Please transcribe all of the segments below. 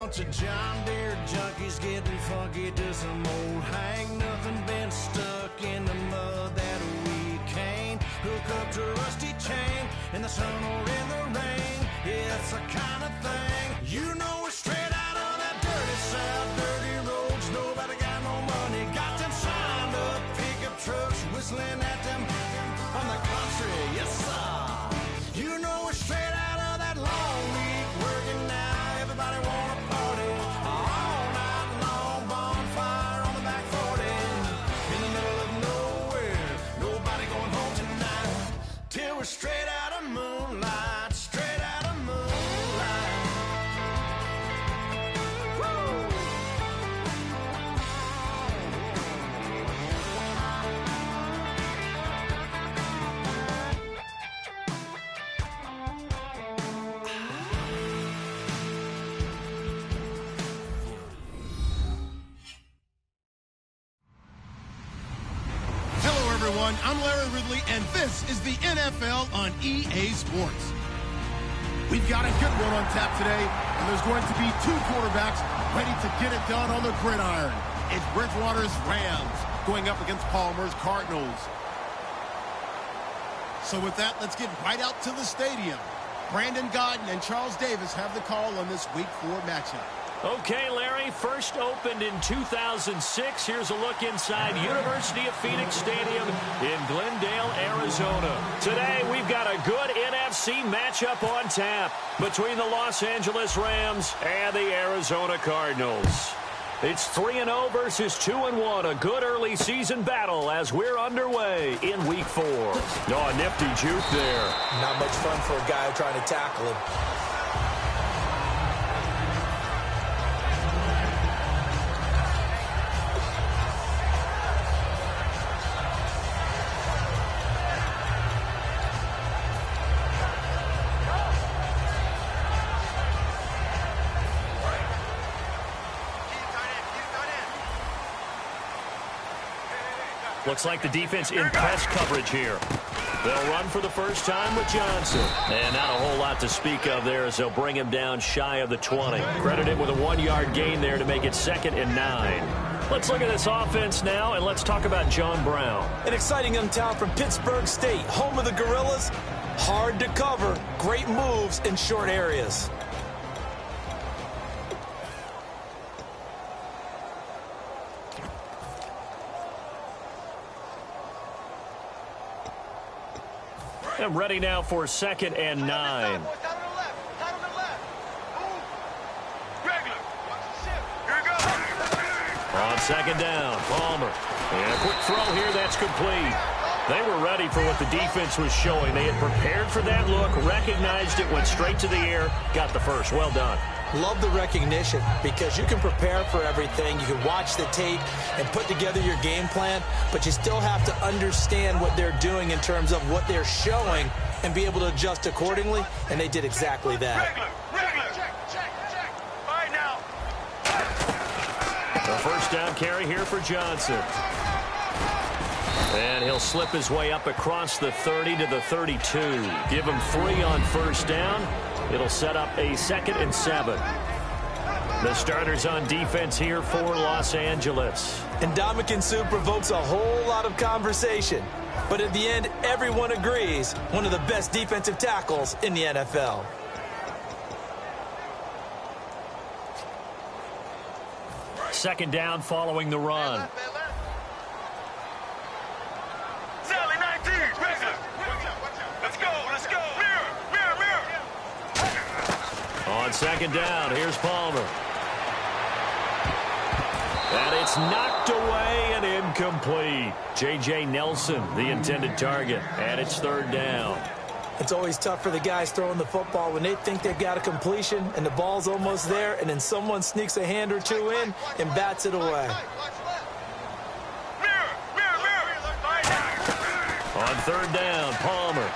Bunch of John Deere junkies getting funky to some old hang. Nothing been stuck in the mud that we can't hook up to a rusty chain in the sun or in the rain. Yeah, it's the kind of thing you know is straight out of that dirty south, dirty roads. Nobody got no money, got them signed up pickup trucks whistling at them on the country. Yes, sir. You know it's straight out of that long week working now. Everybody wanna party all night long, bonfire on the back 40 in the middle of nowhere. Nobody going home tonight till we're straight out of moonlight, straight out of moonlight. Woo! I'm Larry Ridley, and this is the NFL on EA Sports. We've got a good one on tap today, and there's going to be two quarterbacks ready to get it done on the gridiron. It's Bridgewater's Rams going up against Palmer's Cardinals. So with that, let's get right out to the stadium. Brandon Godden and Charles Davis have the call on this Week 4 matchup. Okay, Larry, first opened in 2006. Here's a look inside University of Phoenix Stadium in Glendale, Arizona. Today, we've got a good NFC matchup on tap between the Los Angeles Rams and the Arizona Cardinals. It's 3-0 versus 2-1, a good early season battle as we're underway in Week 4. Oh, nifty juke there. Not much fun for a guy trying to tackle him. Looks like the defense in press coverage here. They'll run for the first time with Johnson. And not a whole lot to speak of there as they'll bring him down shy of the 20. Credit him with a 1-yard gain there to make it 2nd and 9. Let's look at this offense now, and let's talk about John Brown. An exciting young talent from Pittsburgh State, home of the Gorillas. Hard to cover, great moves in short areas. And ready now for 2nd and 9. On 2nd down, Palmer. And a quick throw here, that's complete. They were ready for what the defense was showing. They had prepared for that look, recognized it, went straight to the air, got the first. Well done. Love the recognition because you can prepare for everything. You can watch the tape and put together your game plan, but you still have to understand what they're doing in terms of what they're showing and be able to adjust accordingly, and they did exactly that. Check. All right, now. The first down carry here for Johnson. And he'll slip his way up across the 30 to the 32. Give him 3 on first down. It'll set up a 2nd and 7. The starters on defense here for Los Angeles. And Ndamukong Suh provokes a whole lot of conversation. But at the end, everyone agrees one of the best defensive tackles in the NFL. Second down following the run. Sally 19, regular. Let's go. Mirror. On 2nd down, here's Palmer. And it's knocked away and incomplete. J.J. Nelson, the intended target, and it's 3rd down. It's always tough for the guys throwing the football when they think they've got a completion and the ball's almost there, and then someone sneaks a hand or two in and bats it away. On 3rd down, Palmer.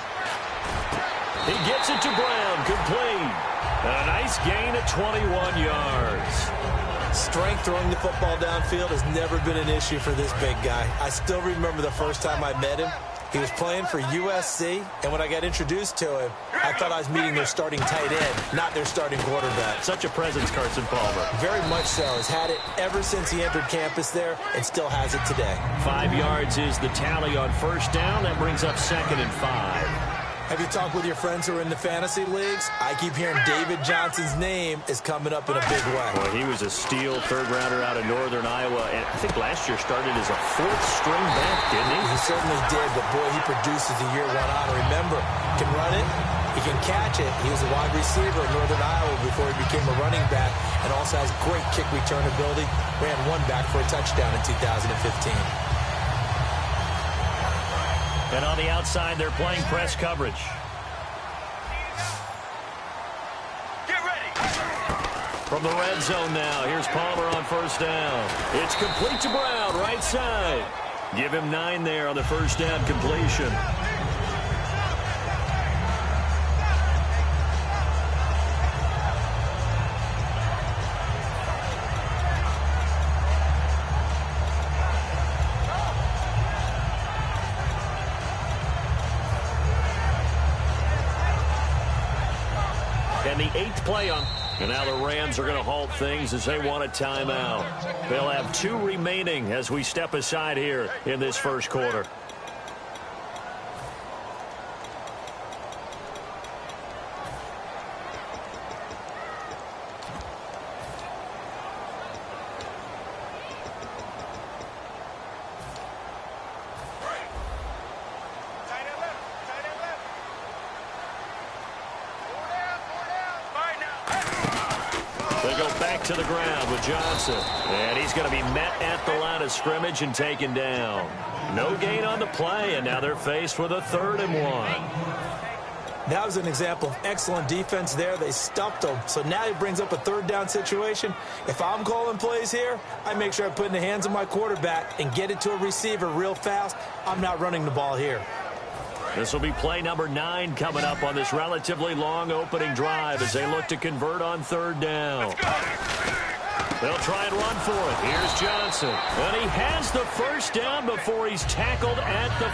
He gets it to Brown, complete. And a nice gain of 21 yards. Strength throwing the football downfield has never been an issue for this big guy. I still remember the first time I met him. He was playing for USC, and when I got introduced to him, I thought I was meeting their starting tight end, not their starting quarterback. Such a presence, Carson Palmer. Very much so. Has had it ever since he entered campus there and still has it today. 5 yards is the tally on first down. That brings up 2nd and 5. Have you talked with your friends who are in the fantasy leagues? I keep hearing David Johnson's name is coming up in a big way. Boy, he was a steal third-rounder out of Northern Iowa, and I think last year started as a 4th-string back, didn't he? He certainly did, but boy, he produced as the year went on. Remember, he can run it, he can catch it. He was a wide receiver in Northern Iowa before he became a running back, and also has great kick return ability. Ran one back for a touchdown in 2015. And on the outside, they're playing press coverage. Get ready. From the red zone now, here's Palmer on first down. It's complete to Brown, right side. Give him 9 there on the first down completion. And the 8th play on. And now the Rams are going to halt things as they want a timeout. They'll have 2 remaining as we step aside here in this first quarter. To the ground with Johnson. And he's going to be met at the line of scrimmage and taken down. No gain on the play, and now they're faced with a 3rd and 1. That was an example of excellent defense there. They stuffed him. So now he brings up a 3rd down situation. If I'm calling plays here, I make sure I put it in the hands of my quarterback and get it to a receiver real fast. I'm not running the ball here. This will be play number 9 coming up on this relatively long opening drive as they look to convert on 3rd down. They'll try and run for it. Here's Johnson. And he has the first down before he's tackled at the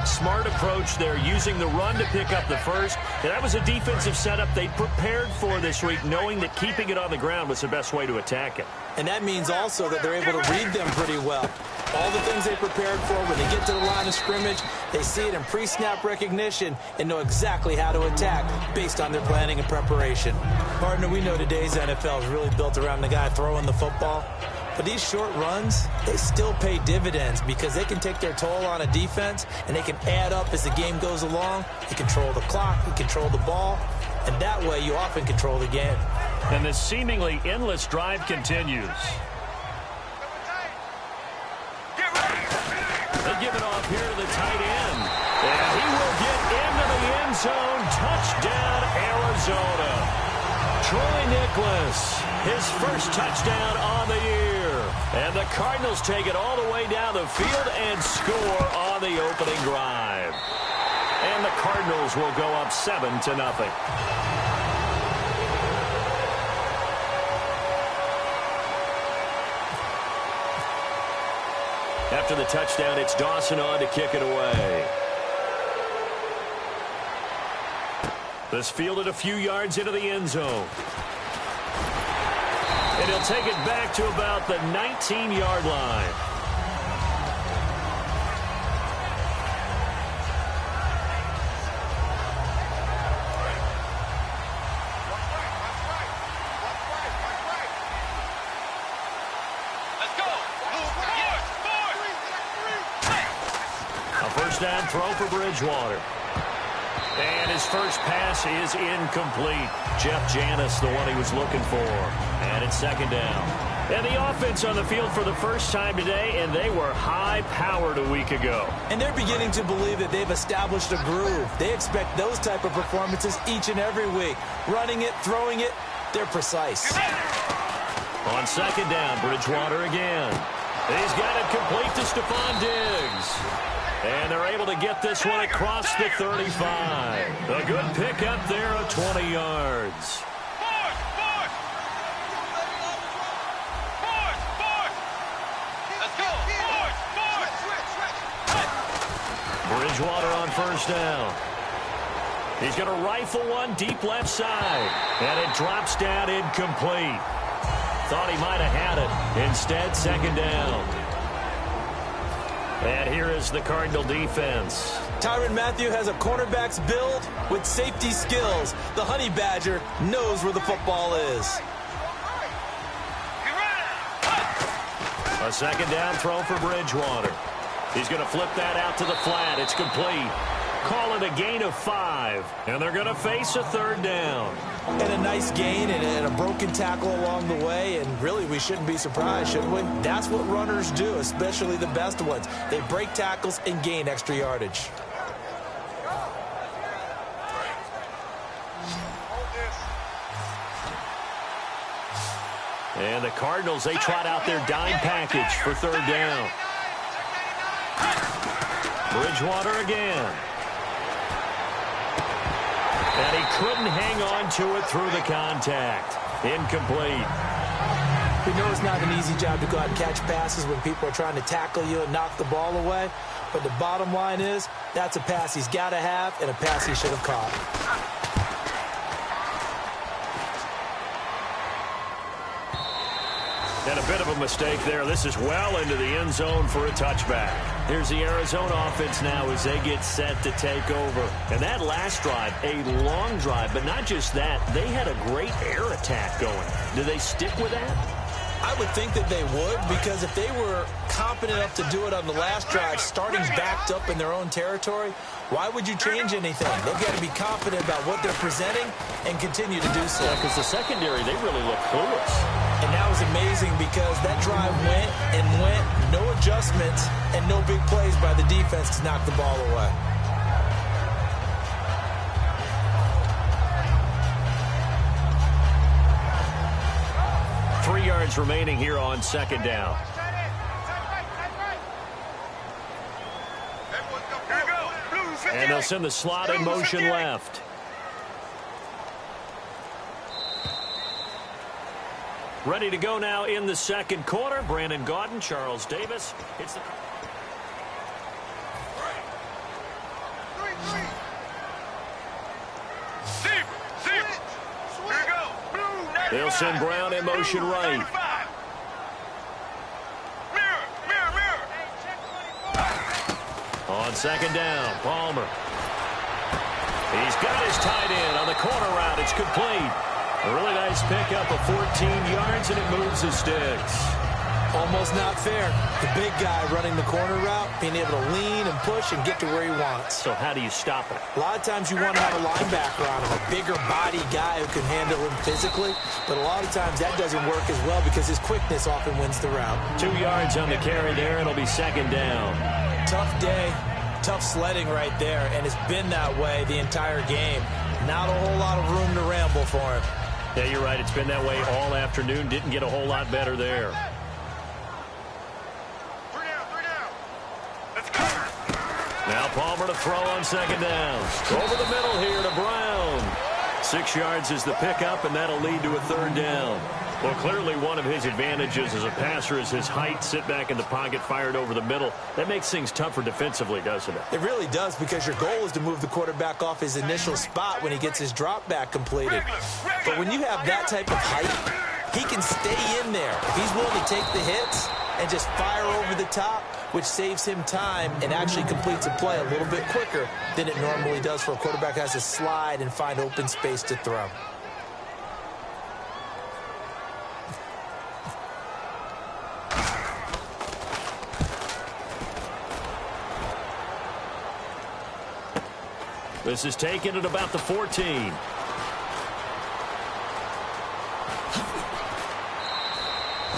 5. Smart approach there, using the run to pick up the first. And that was a defensive setup they prepared for this week, knowing that keeping it on the ground was the best way to attack it. And that means also that they're able to read them pretty well. All the things they prepared for, when they get to the line of scrimmage, they see it in pre-snap recognition and know exactly how to attack based on their planning and preparation. Partner, we know today's NFL is really built around the guy throwing the football. But these short runs, they still pay dividends because they can take their toll on a defense and they can add up as the game goes along. You control the clock, you control the ball, and that way you often control the game. And the seemingly endless drive continues. They give it off here to the tight end. And he will get into the end zone. Touchdown, Arizona. Troy Nicholas, his first touchdown on the year. And the Cardinals take it all the way down the field and score on the opening drive. And the Cardinals will go up 7-0. After the touchdown, it's Dawson on to kick it away. This fielded a few yards into the end zone. And he'll take it back to about the 19-yard line. Down throw for Bridgewater. And his first pass is incomplete. Jeff Janis, the one he was looking for. And it's 2nd down. And the offense on the field for the first time today, and they were high-powered a week ago. And they're beginning to believe that they've established a groove. They expect those type of performances each and every week. Running it, throwing it, they're precise. On 2nd down, Bridgewater again. He's got it complete to Stephon Diggs. And they're able to get this one across the 35. A good pickup there of 20 yards. Bridgewater on first down. He's going to rifle one deep left side. And it drops down incomplete. Thought he might have had it. Instead, second down. And here is the Cardinal defense. Tyrann Mathieu has a cornerback's build with safety skills. The Honey Badger knows where the football is. A second down throw for Bridgewater. He's going to flip that out to the flat. It's complete. Call it a gain of 5. And they're going to face a third down. And a nice gain and a broken tackle along the way. And really, we shouldn't be surprised, should we? That's what runners do, especially the best ones. They break tackles and gain extra yardage. And the Cardinals, they trot out their dime package for third down. Bridgewater again. And he couldn't hang on to it through the contact. Incomplete. We know it's not an easy job to go out and catch passes when people are trying to tackle you and knock the ball away. But the bottom line is, that's a pass he's got to have and a pass he should have caught. And a bit of a mistake there. This is well into the end zone for a touchback. Here's the Arizona offense now as they get set to take over. And that last drive, a long drive, but not just that. They had a great air attack going. Do they stick with that? I would think that they would, because if they were competent enough to do it on the last drive, starting backed up in their own territory, why would you change anything? They've got to be confident about what they're presenting and continue to do so. Yeah, because the secondary, they really look clueless. And that was amazing because that drive went and went, no adjustments, and no big plays by the defense to knock the ball away. Three yards remaining here on second down. And they'll send the slot in motion left. Ready to go now in the second quarter. Brandon Gaudin, Charles Davis. It's the... They'll send Brown in motion right. On second down, Palmer. He's got his tight end on the corner route. It's complete. A really nice pickup of 14 yards, and it moves the sticks. Almost not fair. The big guy running the corner route, being able to lean and push and get to where he wants. So how do you stop it? A lot of times you want to have a linebacker on him, a bigger body guy who can handle him physically. But a lot of times that doesn't work as well because his quickness often wins the route. 2 yards on the carry there. It'll be second down. Tough day, tough sledding right there, and it's been that way the entire game. Not a whole lot of room to ramble for him. Yeah, you're right. It's been that way all afternoon. Didn't get a whole lot better there. Now Palmer to throw on second down. Over the middle here to Brown. 6 yards is the pickup, and that'll lead to a third down. Well, clearly one of his advantages as a passer is his height. Sit back in the pocket, fired over the middle. That makes things tougher defensively, doesn't it? It really does, because your goal is to move the quarterback off his initial spot when he gets his drop back completed. But when you have that type of height, he can stay in there. If he's willing to take the hits and just fire over the top, which saves him time and actually completes a play a little bit quicker than it normally does for a quarterback who has to slide and find open space to throw. This is taken at about the 14.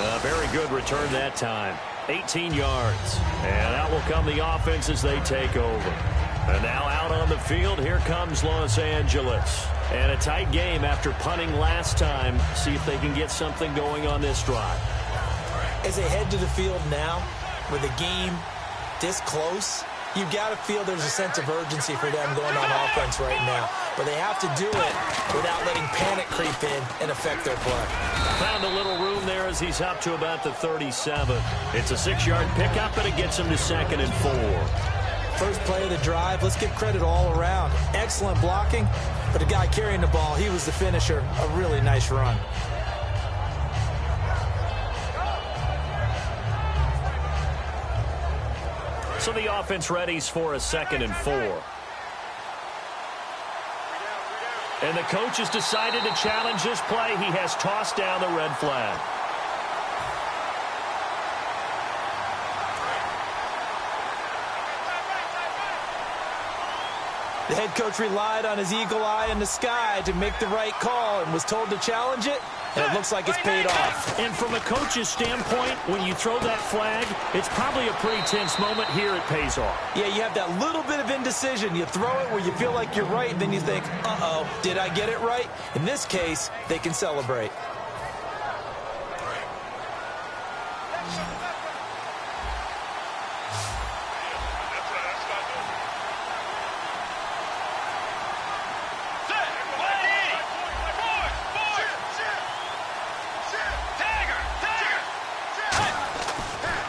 A very good return that time. 18 yards. And out will come the offense as they take over. And now out on the field, here comes Los Angeles. And a tight game after punting last time. See if they can get something going on this drive. As they head to the field now, with the game this close, you've got to feel there's a sense of urgency for them going on offense right now. But they have to do it without letting panic creep in and affect their play. Found a little room there as he's up to about the 37. It's a 6-yard pickup, and it gets him to 2nd and 4. first play of the drive. Let's give credit all around. Excellent blocking, but the guy carrying the ball, he was the finisher. A really nice run. So the offense readies for a 2nd and 4. And the coach has decided to challenge this play. He has tossed down the red flag. The head coach relied on his eagle eye in the sky to make the right call and was told to challenge it, and it looks like it's paid off. And from a coach's standpoint, when you throw that flag, it's probably a pretty tense moment. Here it pays off. Yeah, you have that little bit of indecision. You throw it where you feel like you're right, then you think, uh-oh, did I get it right? In this case, they can celebrate.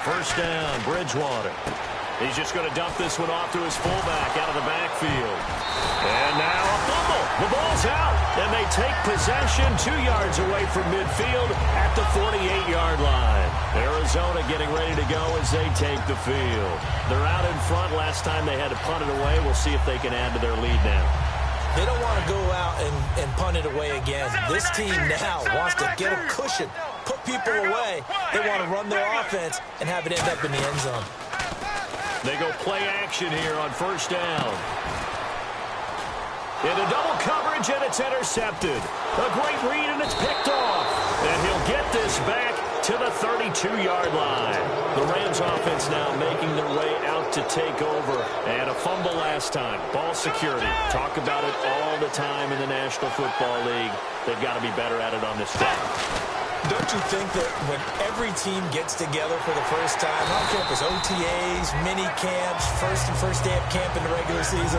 First down, Bridgewater. He's just going to dump this one off to his fullback out of the backfield. And now a fumble. The ball's out, and they take possession 2 yards away from midfield at the 48-yard line. Arizona getting ready to go as they take the field. They're out in front. Last time they had to punt it away. We'll see if they can add to their lead now. They don't want to go out and punt it away again. This team now wants to get a cushion, put people away. They want to run their offense and have it end up in the end zone. They go play action here on first down. Into double coverage, and it's intercepted. A great read, and it's picked off. And he'll get this back to the 32-yard line. The Rams offense now making their way out to take over. And a fumble last time. Ball security. Talk about it all the time in the National Football League. They've got to be better at it on this drive. Don't you think that when every team gets together for the first time, I don't care if it's OTAs, mini camps, first day of camp in the regular season,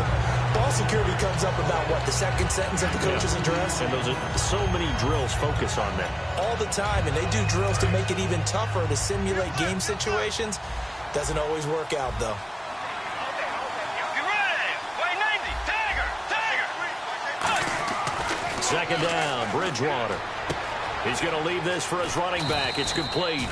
ball security comes up about, what, the second sentence of the coach's address? And those are so many drills focus on that. All the time, and they do drills to make it even tougher to simulate game situations. Doesn't always work out, though. Second down, Bridgewater. He's going to leave this for his running back. It's complete.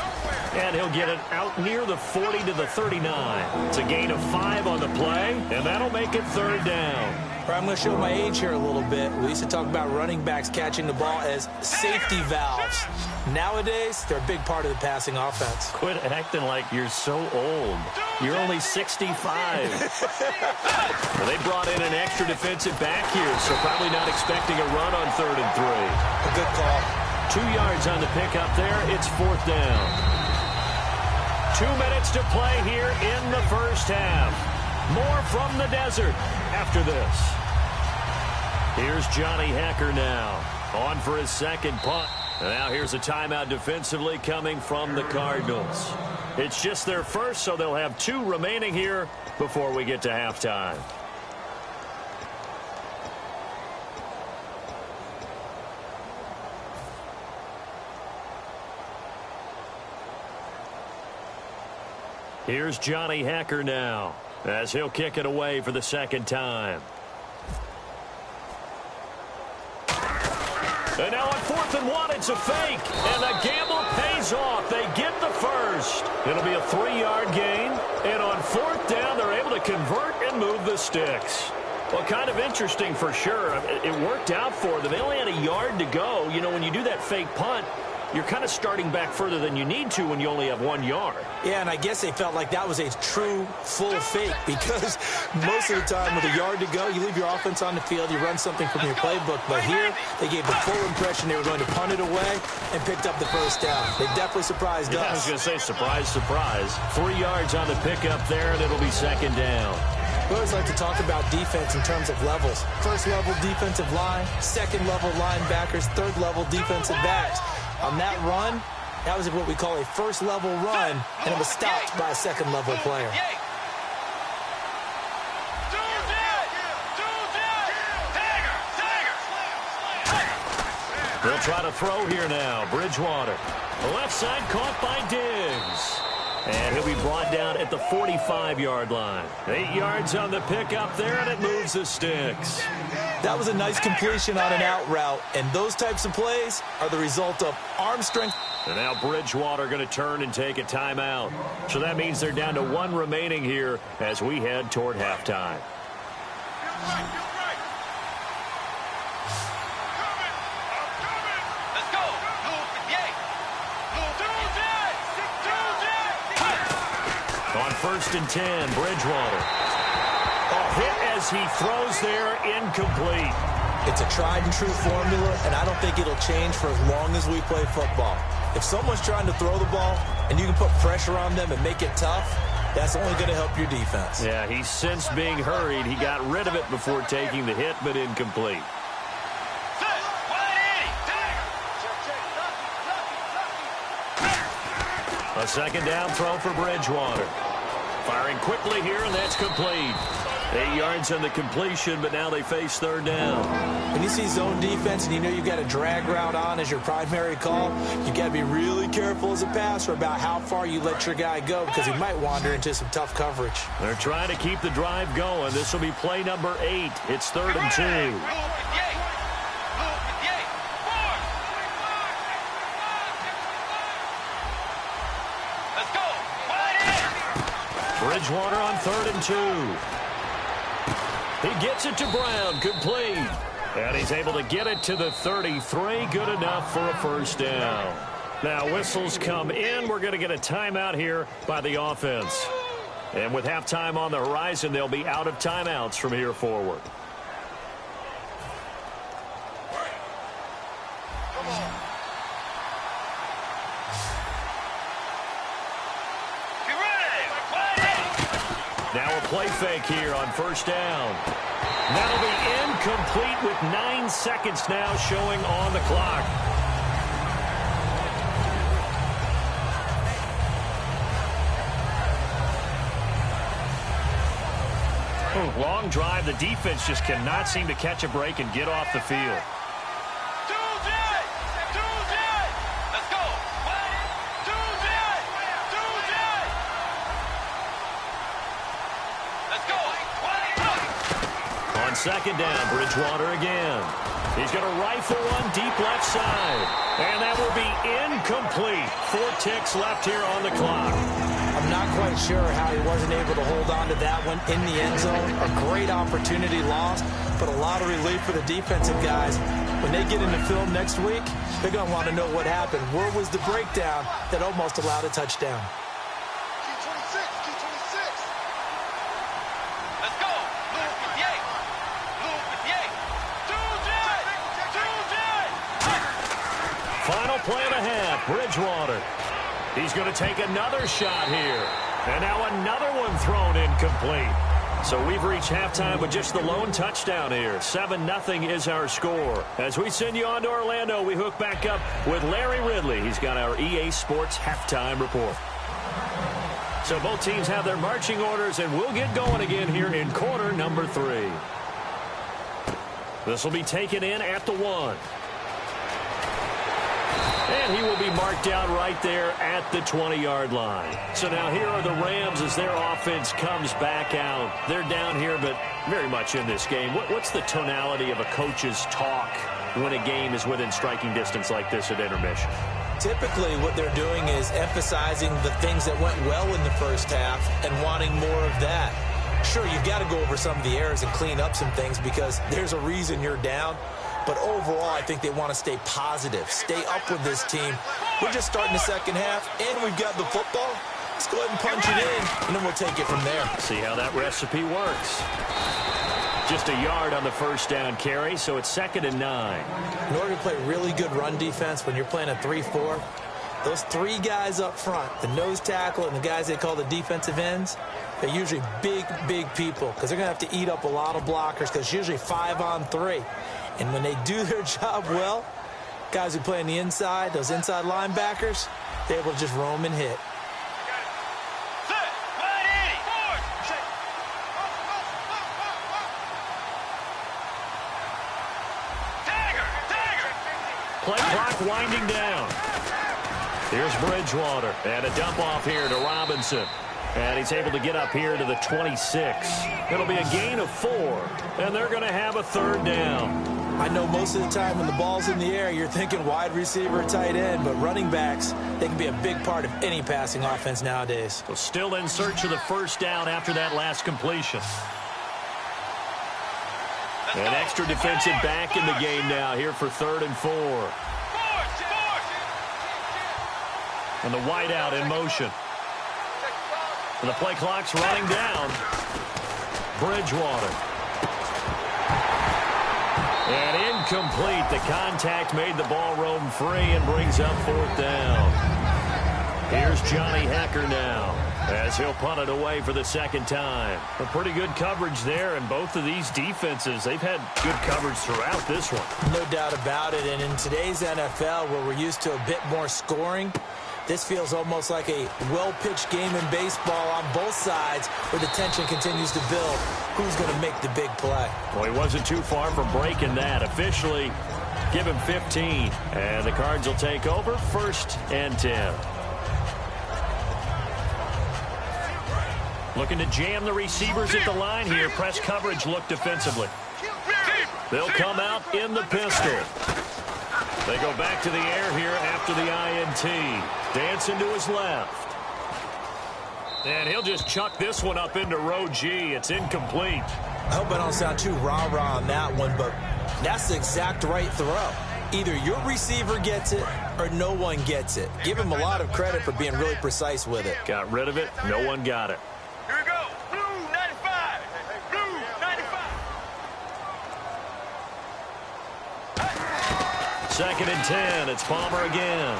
And he'll get it out near the 40 to the 39. It's a gain of 5 on the play, and that'll make it third down. I'm going to show my age here a little bit. We used to talk about running backs catching the ball as safety valves. Nowadays, they're a big part of the passing offense. Quit acting like you're so old. You're only 65. Well, they brought in an extra defensive back here, so probably not expecting a run on 3rd and 3. A good call. 2 yards on the pickup there. It's 4th down. 2 minutes to play here in the first half. More from the desert after this. Here's Johnny Hekker now. On for his second punt. And now here's a timeout defensively coming from the Cardinals. It's just their first, so they'll have 2 remaining here before we get to halftime. Here's Johnny Hekker now, as he'll kick it away for the second time. And now on 4th and 1, it's a fake. And the gamble pays off. They get the first. It'll be a 3-yard gain. And on 4th down, they're able to convert and move the sticks. Well, kind of interesting for sure. It worked out for them. They only had a yard to go. You know, when you do that fake punt, you're kind of starting back further than you need to when you only have 1 yard. Yeah, and I guess they felt like that was a true full fake because most of the time with a yard to go, you leave your offense on the field, you run something from your playbook. But here, they gave the full impression they were going to punt it away and picked up the first down. They definitely surprised us. I was going to say, surprise, surprise. 3 yards on the pickup there, and it'll be second down. We always like to talk about defense in terms of levels. First level defensive line, second level linebackers, third level defensive backs. On that run, that was what we call a first level run, and it was stopped by a second level player. They'll try to throw here now. Bridgewater. The left side caught by Diggs. And he'll be brought down at the 45-yard line. 8 yards on the pickup there, and it moves the sticks. That was a nice completion on an out route, and those types of plays are the result of arm strength. And now Bridgewater going to turn and take a timeout. So that means they're down to 1 remaining here as we head toward halftime. On 1st and 10, Bridgewater. A hit as he throws there, incomplete. It's a tried and true formula, and I don't think it'll change for as long as we play football. If someone's trying to throw the ball and you can put pressure on them and make it tough, that's only going to help your defense. Yeah, he's since being hurried. He got rid of it before taking the hit, but incomplete. A 2nd down throw for Bridgewater. Firing quickly here, and that's complete. 8 yards on the completion, but now they face 3rd down. When you see zone defense and you know you've got a drag route on as your primary call, you got to be really careful as a passer about how far you let your guy go because he might wander into some tough coverage. They're trying to keep the drive going. This will be play number 8. It's 3rd and 2. Bridgewater on 3rd and 2. He gets it to Brown, complete. And he's able to get it to the 33, good enough for a 1st down. Now whistles come in. We're going to get a timeout here by the offense. And with halftime on the horizon, they'll be out of timeouts from here forward. Now a play fake here on 1st down. That'll be incomplete with 9 seconds now showing on the clock. Long drive. The defense just cannot seem to catch a break and get off the field. On 2nd down, Bridgewater again. He's going to rifle one deep left side. And that will be incomplete. 4 ticks left here on the clock. I'm not quite sure how he wasn't able to hold on to that one in the end zone. A great opportunity lost, but a lot of relief for the defensive guys. When they get into film next week, they're going to want to know what happened. Where was the breakdown that almost allowed a touchdown? Final play and a half, Bridgewater. He's going to take another shot here. And now another one thrown incomplete. So we've reached halftime with just the lone touchdown here. 7-0 is our score. As we send you on to Orlando, we hook back up with Larry Ridley. He's got our EA Sports halftime report. So both teams have their marching orders, and we'll get going again here in quarter number 3. This will be taken in at the 1. And he will be marked down right there at the 20-yard line. So now here are the Rams as their offense comes back out. They're down here, but very much in this game. What's the tonality of a coach's talk when a game is within striking distance like this at intermission? Typically, what they're doing is emphasizing the things that went well in the first half and wanting more of that. Sure, you've got to go over some of the errors and clean up some things because there's a reason you're down. But overall, I think they want to stay positive, stay up with this team. We're just starting the second half, and we've got the football. Let's go ahead and punch it in, and then we'll take it from there. See how that recipe works. Just a yard on the 1st down carry, so it's 2nd and 9. In order to play really good run defense when you're playing a 3-4, those 3 guys up front, the nose tackle and the guys they call the defensive ends, they're usually big, big people because they're going to have to eat up a lot of blockers because it's usually 5-on-3. And when they do their job well, guys who play on the inside, those inside linebackers, they're able to just roam and hit. Play clock winding down. Here's Bridgewater, and a dump off here to Robinson. And he's able to get up here to the 26. It'll be a gain of 4, and they're going to have a third down. I know most of the time when the ball's in the air, you're thinking wide receiver, tight end, but running backs, they can be a big part of any passing offense nowadays. So still in search of the first down after that last completion. An extra defensive back in the game now here for 3rd and 4. And the wideout in motion. And the play clock's running down. Bridgewater. And incomplete. The contact made the ball roam free and brings up 4th down. Here's Johnny Hecker now as he'll punt it away for the 2nd time. A pretty good coverage there, and both of these defenses, they've had good coverage throughout this one. No doubt about it, and in today's NFL where we're used to a bit more scoring, this feels almost like a well-pitched game in baseball on both sides where the tension continues to build. Who's going to make the big play? Well, he wasn't too far from breaking that. Officially, give him 15. And the Cards will take over 1st and 10. Looking to jam the receivers at the line here. Press coverage look defensively. They'll come out in the pistol. They go back to the air here after the INT. Dancing to his left. And he'll just chuck this one up into row G. It's incomplete. I hope I don't sound too rah-rah on that one, but that's the exact right throw. Either your receiver gets it or no one gets it. Give him a lot of credit for being really precise with it. Got rid of it. No one got it. Here we go. Blue 95. Blue 95. 2nd and 10. It's Palmer again.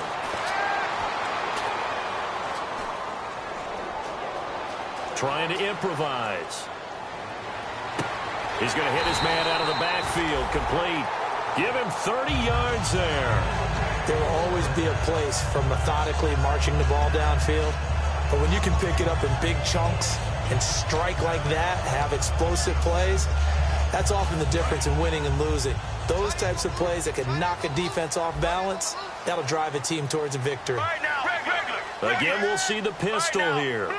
Trying to improvise. He's going to hit his man out of the backfield. Complete. Give him 30 yards there. There will always be a place for methodically marching the ball downfield. But when you can pick it up in big chunks and strike like that, have explosive plays, that's often the difference in winning and losing. Those types of plays that can knock a defense off balance, that'll drive a team towards a victory. Right now. Again, we'll see the pistol here.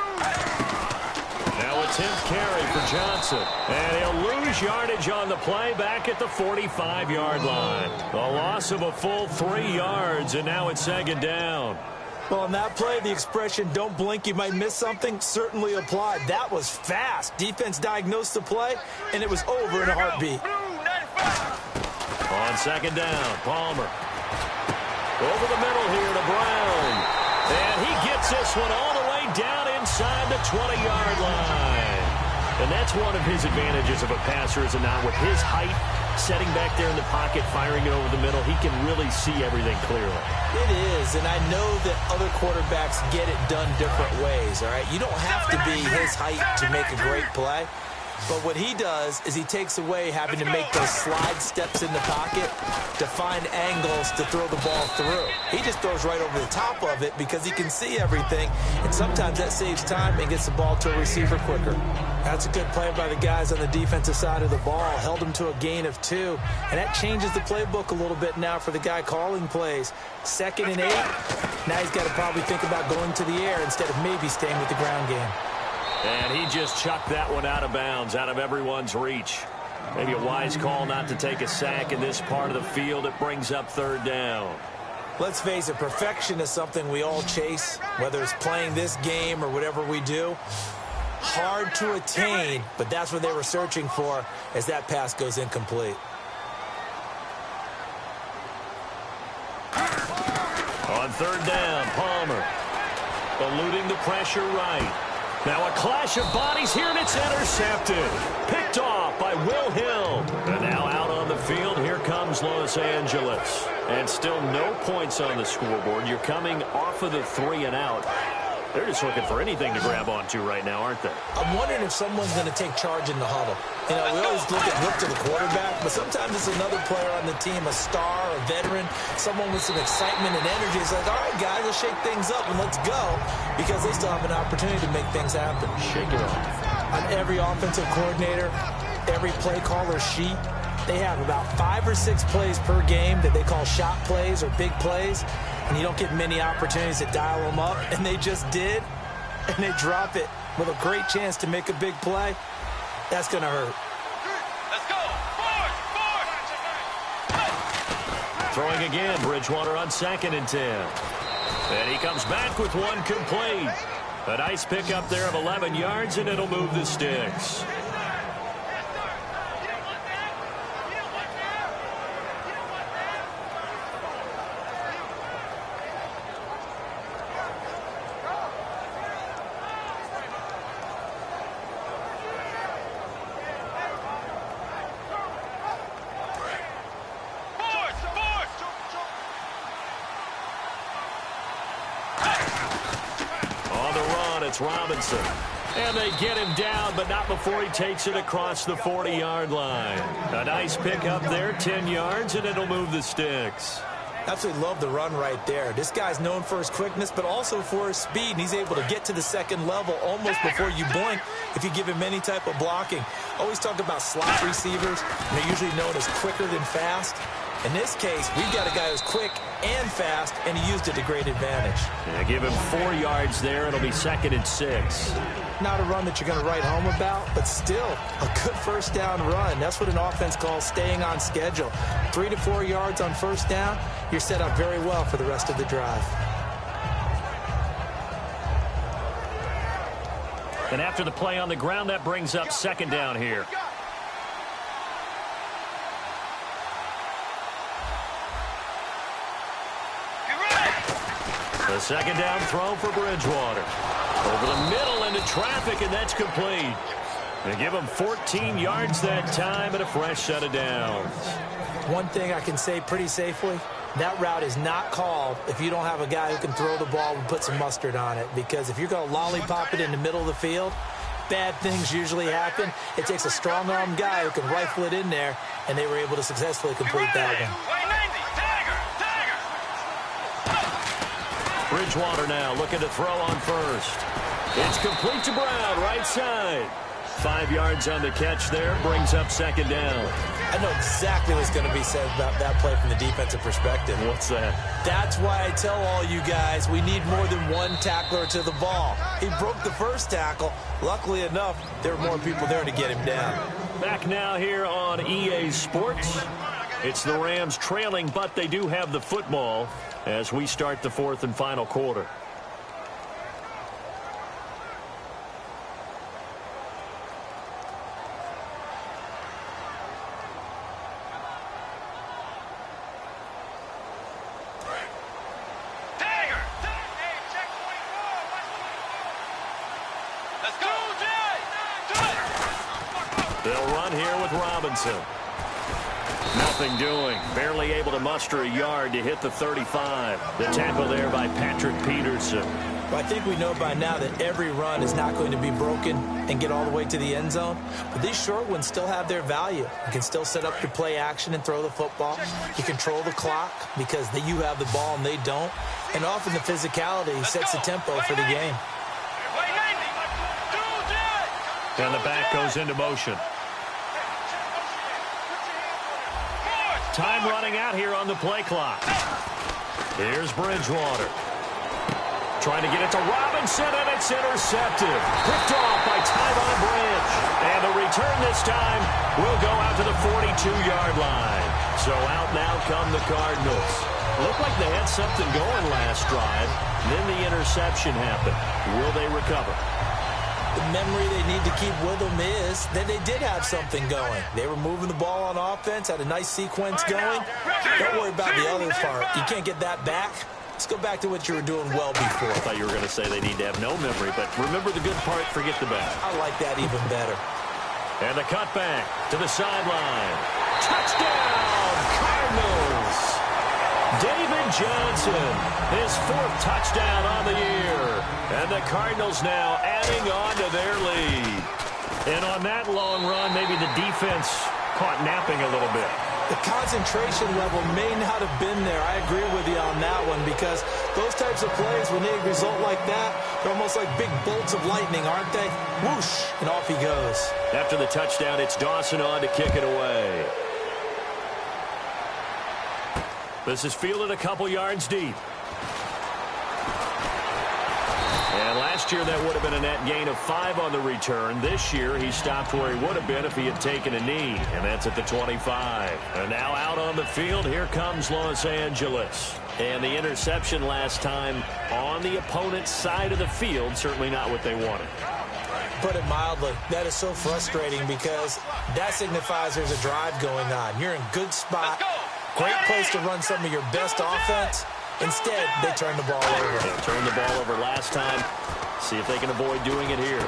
Now a 10th carry for Johnson. And he'll lose yardage on the play back at the 45-yard line. A loss of a full 3 yards, and now it's 2nd down. Well, on that play, the expression, don't blink, you might miss something, certainly applied. That was fast. Defense diagnosed the play, and it was over in a heartbeat. On 2nd down, Palmer. Over the middle here to Brown. And he gets this one all the way down inside the 20-yard line. And that's one of his advantages of a passer, is it not? With his height, setting back there in the pocket, firing it over the middle, he can really see everything clearly. It is, and I know that other quarterbacks get it done different ways, all right? You don't have to be his height to make a great play. But what he does is he takes away having to make those slide steps in the pocket to find angles to throw the ball through. He just throws right over the top of it because he can see everything, and sometimes that saves time and gets the ball to a receiver quicker. That's a good play by the guys on the defensive side of the ball. Held him to a gain of 2, and that changes the playbook a little bit now for the guy calling plays. 2nd and 8. Now he's got to probably think about going to the air instead of maybe staying with the ground game. And he just chucked that one out of bounds, out of everyone's reach. Maybe a wise call not to take a sack in this part of the field. It brings up 3rd down. Let's face it, perfection is something we all chase, whether it's playing this game or whatever we do. Hard to attain, but that's what they were searching for as that pass goes incomplete. On 3rd down, Palmer. Eluding the pressure right. Now a clash of bodies here, and it's intercepted. Picked off by Will Hill. And now out on the field, here comes Los Angeles. And still no points on the scoreboard. You're coming off of the 3 and out. They're just looking for anything to grab onto right now, aren't they? I'm wondering if someone's going to take charge in the huddle. You know, we always look to the quarterback, but sometimes it's another player on the team, a star, a veteran, someone with some excitement and energy. It's like, all right, guys, let's shake things up and let's go, because they still have an opportunity to make things happen. Shake it off. On every offensive coordinator, every play caller sheet, they have about 5 or 6 plays per game that they call shot plays or big plays. and you don't get many opportunities to dial them up, and they just did, and they drop it with a great chance to make a big play, that's going to hurt. Let's go. Forward. Throwing again, Bridgewater on 2nd and 10. And he comes back with one complete. A nice pickup there of 11 yards, and it'll move the sticks. It's Robinson. And they get him down, but not before he takes it across the 40-yard line. A nice pickup there, 10 yards, and it'll move the sticks. Absolutely love the run right there. This guy's known for his quickness, but also for his speed. And he's able to get to the second level almost before you blink if you give him any type of blocking. Always talk about slot receivers, and they're usually known as quicker than fast. In this case, we've got a guy who's quick and fast, and he used it to great advantage. Yeah, give him 4 yards there. It'll be 2nd and 6. Not a run that you're going to write home about, but still a good first down run. That's what an offense calls staying on schedule. 3 to 4 yards on first down, you're set up very well for the rest of the drive. And after the play on the ground, that brings up 2nd down here. The 2nd down throw for Bridgewater. Over the middle into traffic, and that's complete. They give him 14 yards that time and a fresh set of downs. One thing I can say pretty safely, that route is not called if you don't have a guy who can throw the ball and put some mustard on it. Because if you're going to lollipop it in the middle of the field, bad things usually happen. It takes a strong-arm guy who can rifle it in there, and they were able to successfully complete that one. Bridgewater now looking to throw on first. It's complete to Brown, right side. 5 yards on the catch there, brings up 2nd down. I know exactly what's going to be said about that play from the defensive perspective. What's that? That's why I tell all you guys we need more than one tackler to the ball. He broke the first tackle. Luckily enough, there were more people there to get him down. Back now here on EA Sports. It's the Rams trailing, but they do have the football as we start the 4th and final quarter. They'll run here with Robinson. Nothing doing. Barely able to muster a yard to hit the 35. The tackle there by Patrick Peterson. Well, I think we know by now that every run is not going to be broken and get all the way to the end zone. But these short ones still have their value. You can still set up your play action and throw the football. You control the clock because you have the ball and they don't. And often the physicality sets the tempo for the game. And the back goes into motion. Time running out here on the play clock. Here's Bridgewater. Trying to get it to Robinson, and it's intercepted. Picked off by Tyvon Branch. And the return this time will go out to the 42-yard line. So out now come the Cardinals. Looked like they had something going last drive. Then the interception happened. Will they recover? The memory they need to keep with them is that they did have something going. They were moving the ball on offense, had a nice sequence going. Don't worry about the other part. You can't get that back. Let's go back to what you were doing well before. I thought you were going to say they need to have no memory, but remember the good part, forget the bad. I like that even better. And the cutback to the sideline. Touchdown, Cardinals! David Johnson, his 4th touchdown on the year. And the Cardinals now adding on to their lead. And on that long run, maybe the defense caught napping a little bit. The concentration level may not have been there. I agree with you on that one because those types of plays, when they result like that, they're almost like big bolts of lightning, aren't they? Whoosh, and off he goes. After the touchdown, it's Dawson on to kick it away. This is fielded a couple yards deep. Last year, that would have been a net gain of 5 on the return. This year, he stopped where he would have been if he had taken a knee, and that's at the 25. And now out on the field, here comes Los Angeles. And the interception last time on the opponent's side of the field, certainly not what they wanted. Put it mildly, that is so frustrating because that signifies there's a drive going on. You're in good spot, great place to run some of your best offense. Instead, they turn the ball over. They turned the ball over last time. See if they can avoid doing it here.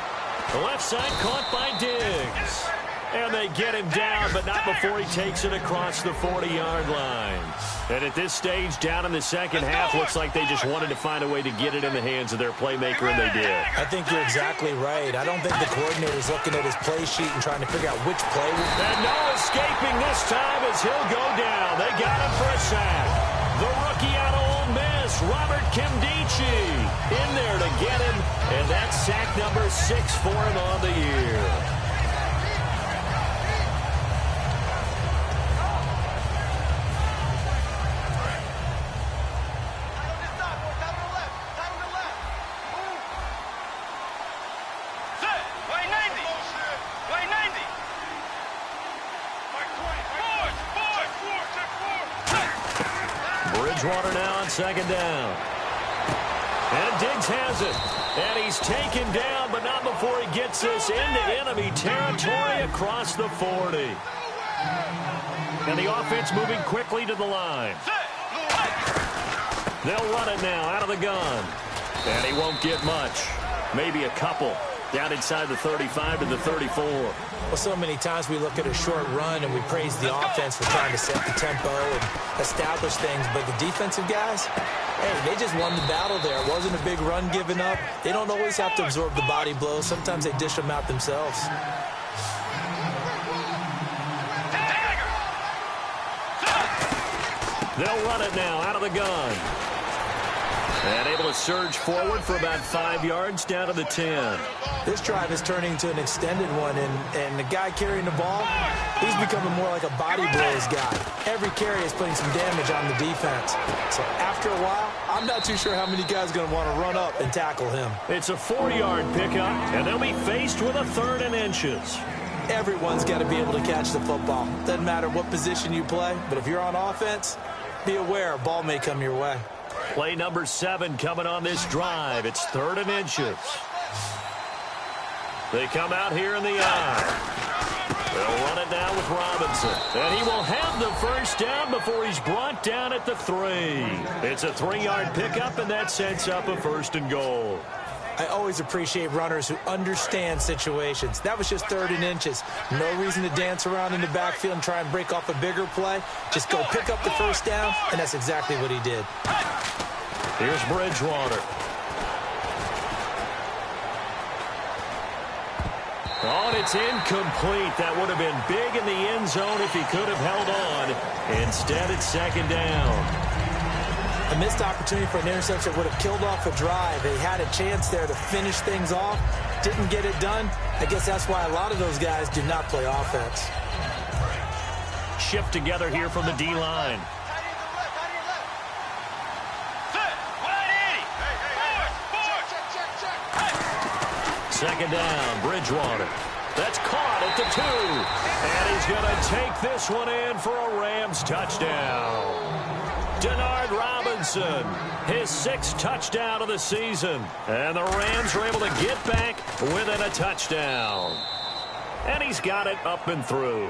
The left side caught by Diggs. And they get him down, but not before he takes it across the 40-yard line. And at this stage, down in the second half, looks like they just wanted to find a way to get it in the hands of their playmaker, and they did. I think you're exactly right. I don't think the coordinator's looking at his play sheet and trying to figure out which play. And no escaping this time as he'll go down. They got him for a sack. The rookie out of Ole Miss, Robert Kimdichie, in there to get him. And that's sack number 6 for him on the year. Bridgewater now on second down. And Diggs has it. And he's taken down, but not before he gets this into enemy territory across the 40. And the offense moving quickly to the line. They'll run it now out of the gun. And he won't get much. Maybe a couple. Down inside the 35 to the 34. Well, so many times we look at a short run and we praise the offense for trying to set the tempo and establish things. But the defensive guys, hey, they just won the battle there. It wasn't a big run given up. They don't always have to absorb the body blows. Sometimes they dish them out themselves. They'll run it now out of the gun. And able to surge forward for about 5 yards down to the 10. This drive is turning into an extended one, and the guy carrying the ball, he's becoming more like a body blows guy. Every carry is putting some damage on the defense. So after a while, I'm not too sure how many guys are going to want to run up and tackle him. It's a 4-yard pickup, and they'll be faced with a 3rd and inches. Everyone's got to be able to catch the football. Doesn't matter what position you play, but if you're on offense, be aware a ball may come your way. Play number 7 coming on this drive. It's 3rd and inches. They come out here in the eye. They'll run it down with Robinson. And he will have the first down before he's brought down at the 3. It's a 3-yard pickup, and that sets up a 1st and goal. I always appreciate runners who understand situations. That was just 3rd and inches. No reason to dance around in the backfield and try and break off a bigger play. Just go pick up the first down, and that's exactly what he did. Here's Bridgewater. Oh, and it's incomplete. That would have been big in the end zone if he could have held on. Instead, it's 2nd down. A missed opportunity for an interception would have killed off a drive. They had a chance there to finish things off. Didn't get it done. I guess that's why a lot of those guys do not play offense. Shift together here from the D-line. Second down, Bridgewater. That's caught at the 2. And he's going to take this one in for a Rams touchdown. Denard Robinson, his 6th touchdown of the season. And the Rams are able to get back within a touchdown. And he's got it up and through.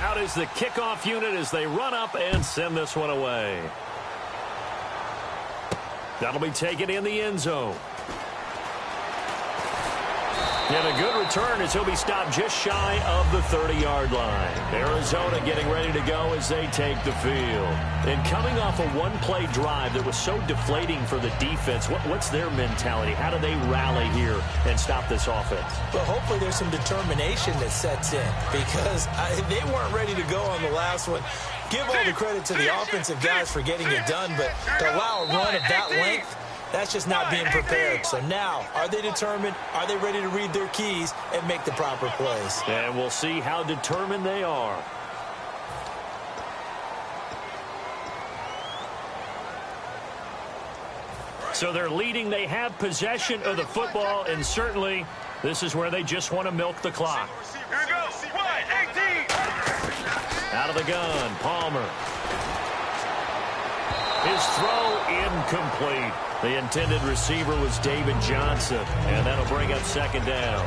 Out is the kickoff unit as they run up and send this one away. That'll be taken in the end zone. And a good return as he'll be stopped just shy of the 30-yard line. Arizona getting ready to go as they take the field. And coming off a one-play drive that was so deflating for the defense, what's their mentality? How do they rally here and stop this offense? Well, hopefully there's some determination that sets in because they weren't ready to go on the last one. Give all the credit to the offensive guys for getting it done, but to allow a run of that length, That's just not being prepared. So now, are they determined? Are they ready to read their keys and make the proper plays? And we'll see how determined they are. So they're leading. They have possession of the football, and certainly this is where they just want to milk the clock. Here we go. Wide, 18. Out of the gun, Palmer. His throw incomplete. The intended receiver was David Johnson, and that'll bring up second down.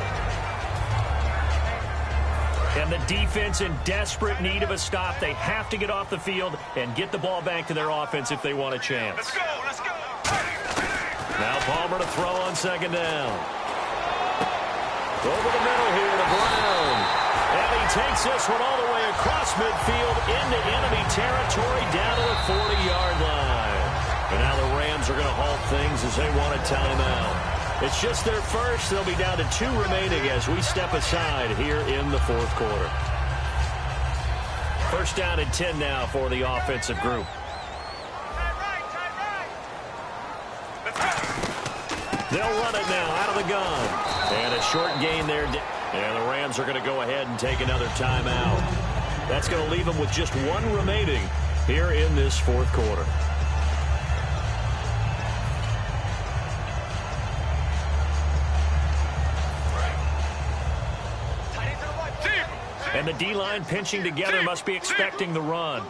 And the defense in desperate need of a stop. They have to get off the field and get the ball back to their offense if they want a chance. Let's go. Let's go. Now Palmer to throw on second down. Over the middle here to Brown. And he takes this one all the way across midfield into enemy territory down to the 40-yard line. And now the Rams are going to halt things as they want a timeout. It's just their first. They'll be down to 2 remaining as we step aside here in the fourth quarter. First down and 10 now for the offensive group. They'll run it now out of the gun. And a short gain there. And the Rams are going to go ahead and take another timeout. That's going to leave them with just 1 remaining here in this fourth quarter. And the D-line pinching together must be expecting the run.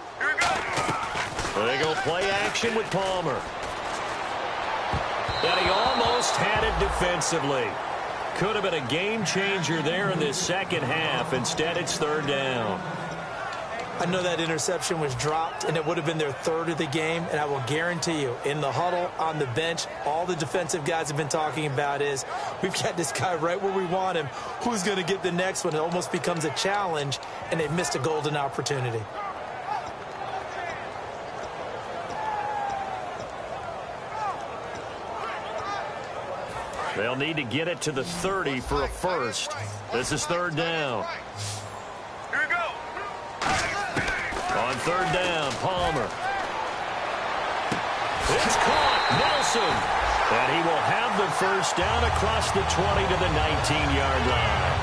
They go play action with Palmer. And he almost had it defensively. Could have been a game changer there in this second half. Instead, it's third down. I know that interception was dropped, and it would have been their 3rd of the game, and I will guarantee you, in the huddle, on the bench, all the defensive guys have been talking about is, we've got this guy right where we want him. Who's going to get the next one? It almost becomes a challenge, and they've missed a golden opportunity. They'll need to get it to the 30 for a first. This is third down. Here we go. On third down, Palmer. It's caught. Nelson. And he will have the first down across the 20 to the 19-yard line.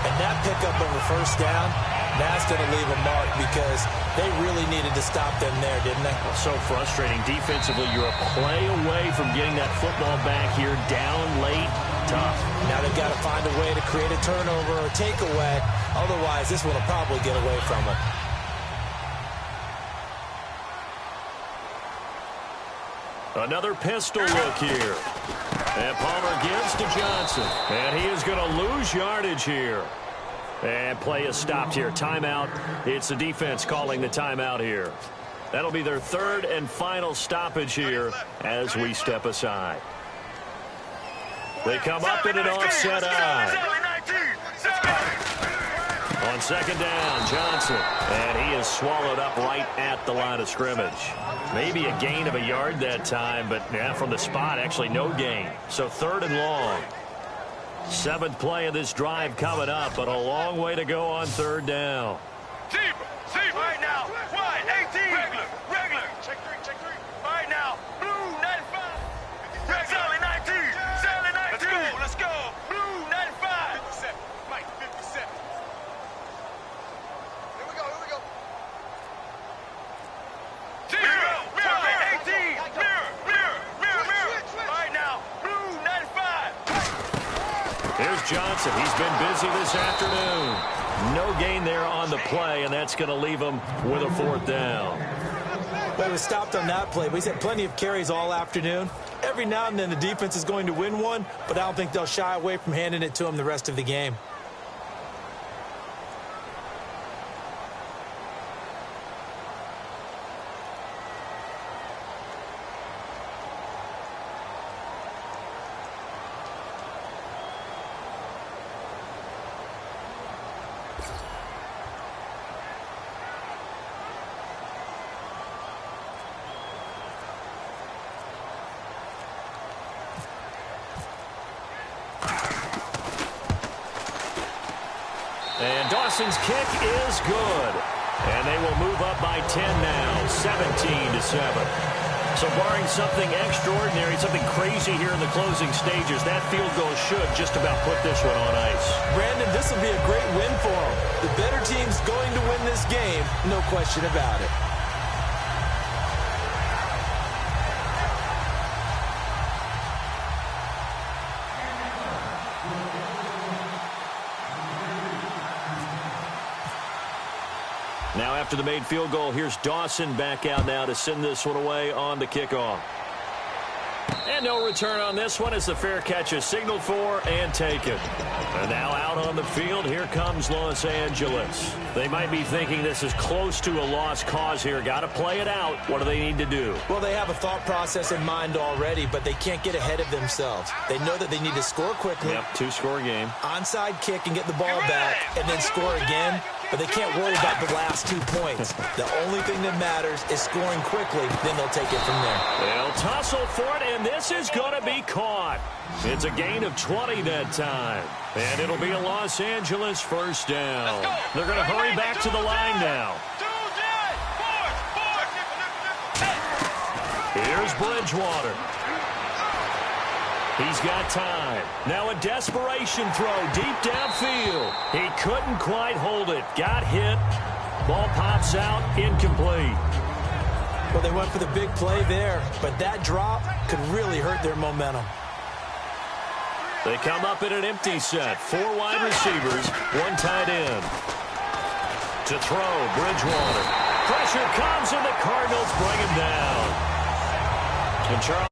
And that pickup of a first down, that's going to leave a mark because they really needed to stop them there, didn't they? So frustrating. Defensively, you're a play away from getting that football back here down late. Tough. Now they've got to find a way to create a turnover or takeaway. Otherwise, this one will probably get away from them. Another pistol look here. And Palmer gives to Johnson. And he is going to lose yardage here. And play is stopped here. Timeout. It's the defense calling the timeout here. That'll be their 3rd and final stoppage here as we step aside. They come up in an offset eye. On second down, Johnson. And he is swallowed up right at the line of scrimmage. Maybe a gain of a yard that time, but yeah, from the spot, actually no gain. So 3rd and long. 7th play of this drive coming up, but a long way to go on third down. Zebra, right now. Wide, 18. Regular. Check 3. All right now. Blue, 95. Sally, 19. Sally, 19. Let's go. Blue, 95. 57. Mike, 57. Here we go. Zero, 18. Mirror. All right now. Blue, 95. Here's Johnson. He's been busy this afternoon. No gain there on the play, and that's going to leave him with a 4th down. Well, he was stopped on that play. He's had plenty of carries all afternoon. Every now and then the defense is going to win one, but I don't think they'll shy away from handing it to him the rest of the game. And Dawson's kick is good. And they will move up by 10 now, 17-7. So barring something extraordinary, something crazy here in the closing stages, that field goal should just about put this one on ice. Brandon, this will be a great win for them. The better team's going to win this game, no question about it. Now after the made field goal, here's Dawson back out now to send this one away on the kickoff. And no return on this one as the fair catch is signaled for and taken. And now out on the field, here comes Los Angeles. They might be thinking this is close to a lost cause here. Got to play it out. What do they need to do? Well, they have a thought process in mind already, but they can't get ahead of themselves. They know that they need to score quickly. Yep, two-score game. Onside kick and get the ball back and then score again. But they can't worry about the last 2 points. The only thing that matters is scoring quickly. Then they'll take it from there. They'll tussle for it, and this is going to be caught. It's a gain of 20 that time. And it'll be a Los Angeles first down. They're going to hurry back to the line now. Here's Bridgewater. He's got time. Now a desperation throw deep downfield. He couldn't quite hold it. Got hit. Ball pops out. Incomplete. Well, they went for the big play there, but that drop could really hurt their momentum. They come up in an empty set. 4 wide receivers, 1 tight end. To throw, Bridgewater. Pressure comes, and the Cardinals bring him down. And Charles